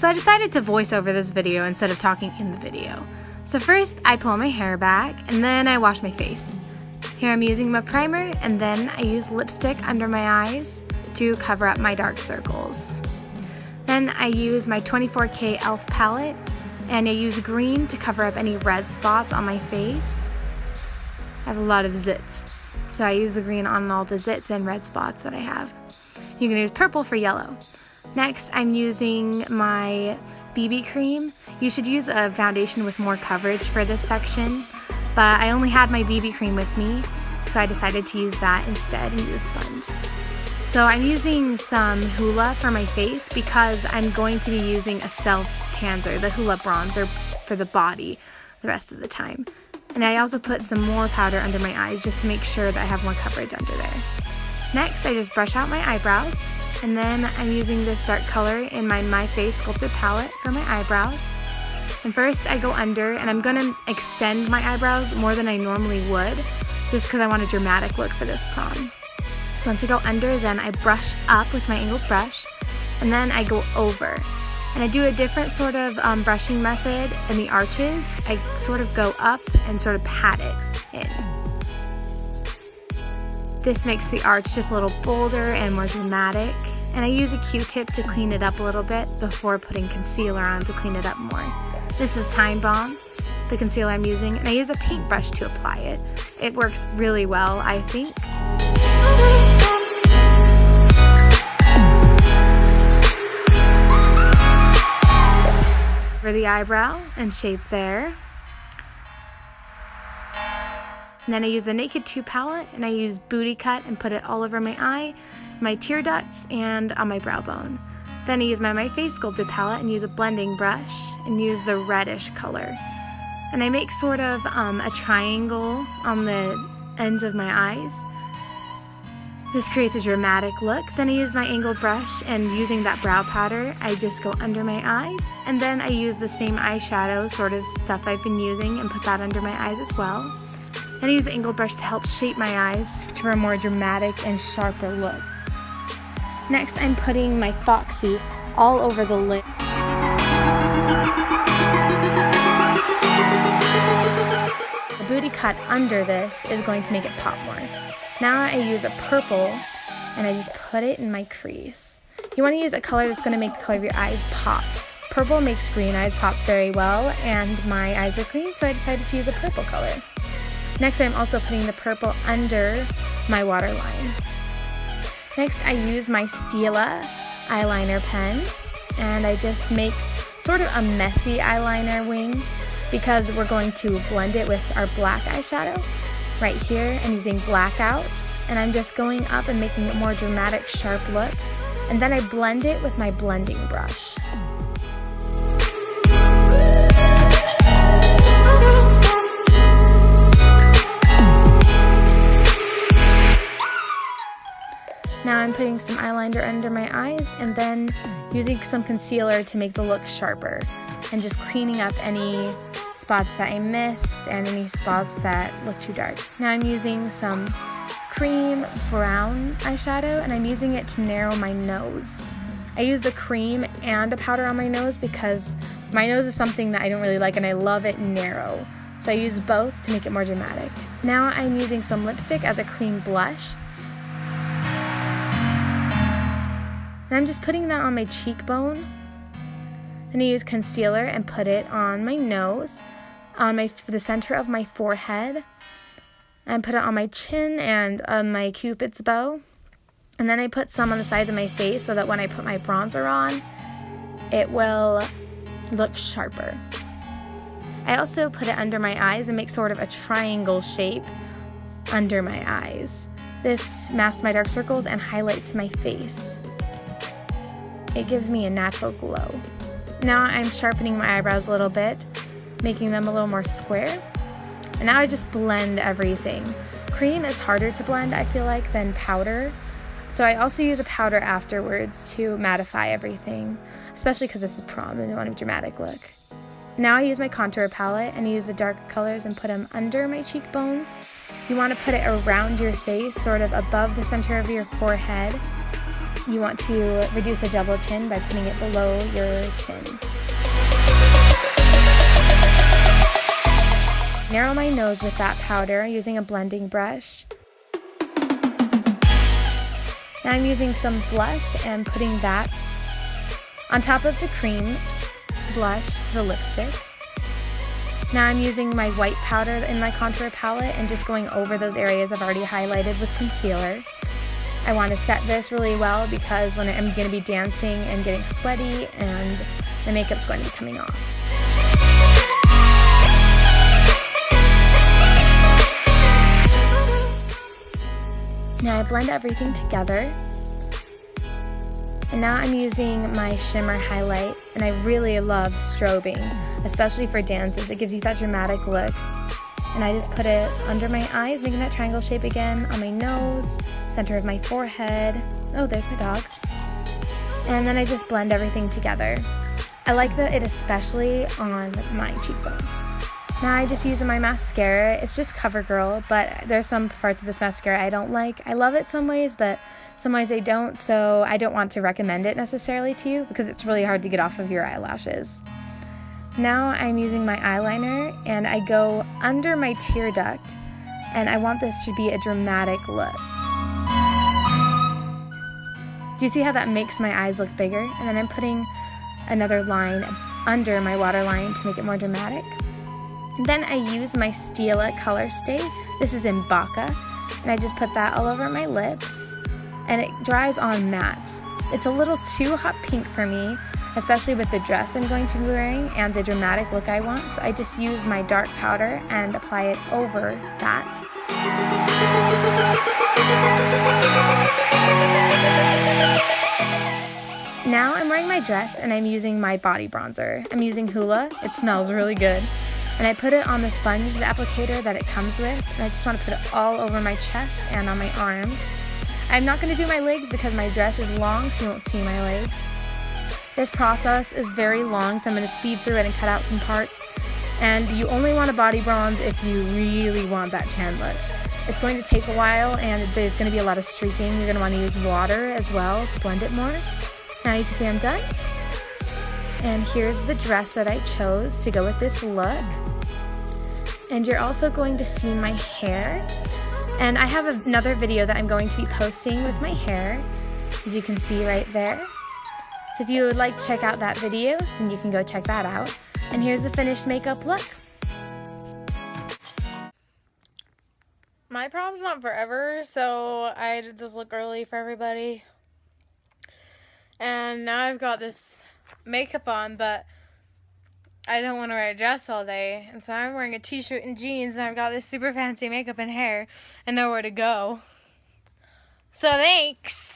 So I decided to voice over this video instead of talking in the video. So first I pull my hair back and then I wash my face. Here I'm using my primer and then I use lipstick under my eyes to cover up my dark circles. Then I use my 24K e.l.f. palette and I use green to cover up any red spots on my face. I have a lot of zits, so I use the green on all the zits and red spots that I have. You can use purple for yellow. Next, I'm using my BB cream. You should use a foundation with more coverage for this section, but I only had my BB cream with me, so I decided to use that instead and use a sponge. So I'm using some Hoola for my face because I'm going to be using a self-tanzer, the Hoola bronzer for the body the rest of the time. And I also put some more powder under my eyes just to make sure that I have more coverage under there. Next, I just brush out my eyebrows, and then I'm using this dark color in my Face Sculpted palette for my eyebrows. And first I go under, and I'm going to extend my eyebrows more than I normally would, just because I want a dramatic look for this prom. So once I go under, then I brush up with my angled brush, and then I go over. And I do a different sort of brushing method in the arches. I sort of go up and sort of pat it in. This makes the arch just a little bolder and more dramatic. And I use a Q-tip to clean it up a little bit before putting concealer on to clean it up more. This is Time Bomb, the concealer I'm using, and I use a paintbrush to apply it. It works really well, I think. For the eyebrow and shape there. And then I use the Naked 2 palette and I use Booty Cut and put it all over my eye, my tear ducts, and on my brow bone. Then I use my Face Sculpted palette and use a blending brush and use the reddish color. And I make sort of a triangle on the ends of my eyes. This creates a dramatic look. Then I use my angled brush and using that brow powder, I just go under my eyes. And then I use the same eyeshadow sort of stuff I've been using and put that under my eyes as well. Then I use the angled brush to help shape my eyes for a more dramatic and sharper look. Next, I'm putting my Foxy all over the lid. The booty cut under this is going to make it pop more. Now I use a purple and I just put it in my crease. You want to use a color that's going to make the color of your eyes pop. Purple makes green eyes pop very well, and my eyes are green, so I decided to use a purple color. Next, I'm also putting the purple under my waterline. Next, I use my Stila eyeliner pen, and I just make sort of a messy eyeliner wing because we're going to blend it with our black eyeshadow. Right here, I'm using Blackout, and I'm just going up and making a more dramatic, sharp look, and then I blend it with my blending brush. Now I'm putting some eyeliner under my eyes and then using some concealer to make the look sharper and just cleaning up any spots that I missed and any spots that look too dark. Now I'm using some cream brown eyeshadow and I'm using it to narrow my nose. I use the cream and a powder on my nose because my nose is something that I don't really like and I love it narrow. So I use both to make it more dramatic. Now I'm using some lipstick as a cream blush. And I'm just putting that on my cheekbone. And I use concealer and put it on my nose, on the center of my forehead, and put it on my chin and on my Cupid's bow. And then I put some on the sides of my face so that when I put my bronzer on, it will look sharper. I also put it under my eyes and make sort of a triangle shape under my eyes. This masks my dark circles and highlights my face. It gives me a natural glow. Now I'm sharpening my eyebrows a little bit, making them a little more square. And now I just blend everything. Cream is harder to blend, I feel like, than powder. So I also use a powder afterwards to mattify everything, especially because this is prom and I want a dramatic look. Now I use my contour palette and use the dark colors and put them under my cheekbones. You want to put it around your face, sort of above the center of your forehead. You want to reduce a double chin by putting it below your chin. Narrow my nose with that powder using a blending brush. Now I'm using some blush and putting that on top of the cream blush, the lipstick. Now I'm using my white powder in my contour palette and just going over those areas I've already highlighted with concealer. I want to set this really well because when I'm going to be dancing and getting sweaty and the makeup's going to be coming off. Now I blend everything together. And now I'm using my shimmer highlight, and I really love strobing, especially for dances. It gives you that dramatic look. And I just put it under my eyes, making that triangle shape again, on my nose, center of my forehead. Oh, there's my dog. And then I just blend everything together. I like it especially on my cheekbones. Now I just use my mascara. It's just CoverGirl, but there's some parts of this mascara I don't like. I love it some ways, but some ways I don't, so I don't want to recommend it necessarily to you because it's really hard to get off of your eyelashes. Now I'm using my eyeliner and I go under my tear duct, and I want this to be a dramatic look. Do you see how that makes my eyes look bigger? And then I'm putting another line under my waterline to make it more dramatic. And then I use my Stila color stay. This is in Baka, and I just put that all over my lips, and it dries on matte. It's a little too hot pink for me, especially with the dress I'm going to be wearing and the dramatic look I want, so I just use my dark powder and apply it over that. Now I'm wearing my dress and I'm using my body bronzer. I'm using Hoola. It smells really good. And I put it on the sponge applicator that it comes with, and I just want to put it all over my chest and on my arms. I'm not going to do my legs because my dress is long, so you won't see my legs. This process is very long, so I'm going to speed through it and cut out some parts. And you only want a body bronze if you really want that tan look. It's going to take a while, and there's going to be a lot of streaking. You're going to want to use water as well to blend it more. Now you can see I'm done. And here's the dress that I chose to go with this look. And you're also going to see my hair. And I have another video that I'm going to be posting with my hair, as you can see right there. So if you would like to check out that video, then you can go check that out. And here's the finished makeup look. My prom's not forever, so I did this look early for everybody. And now I've got this makeup on, but I don't want to wear a dress all day, and so I'm wearing a t-shirt and jeans, and I've got this super fancy makeup and hair and nowhere to go. So thanks!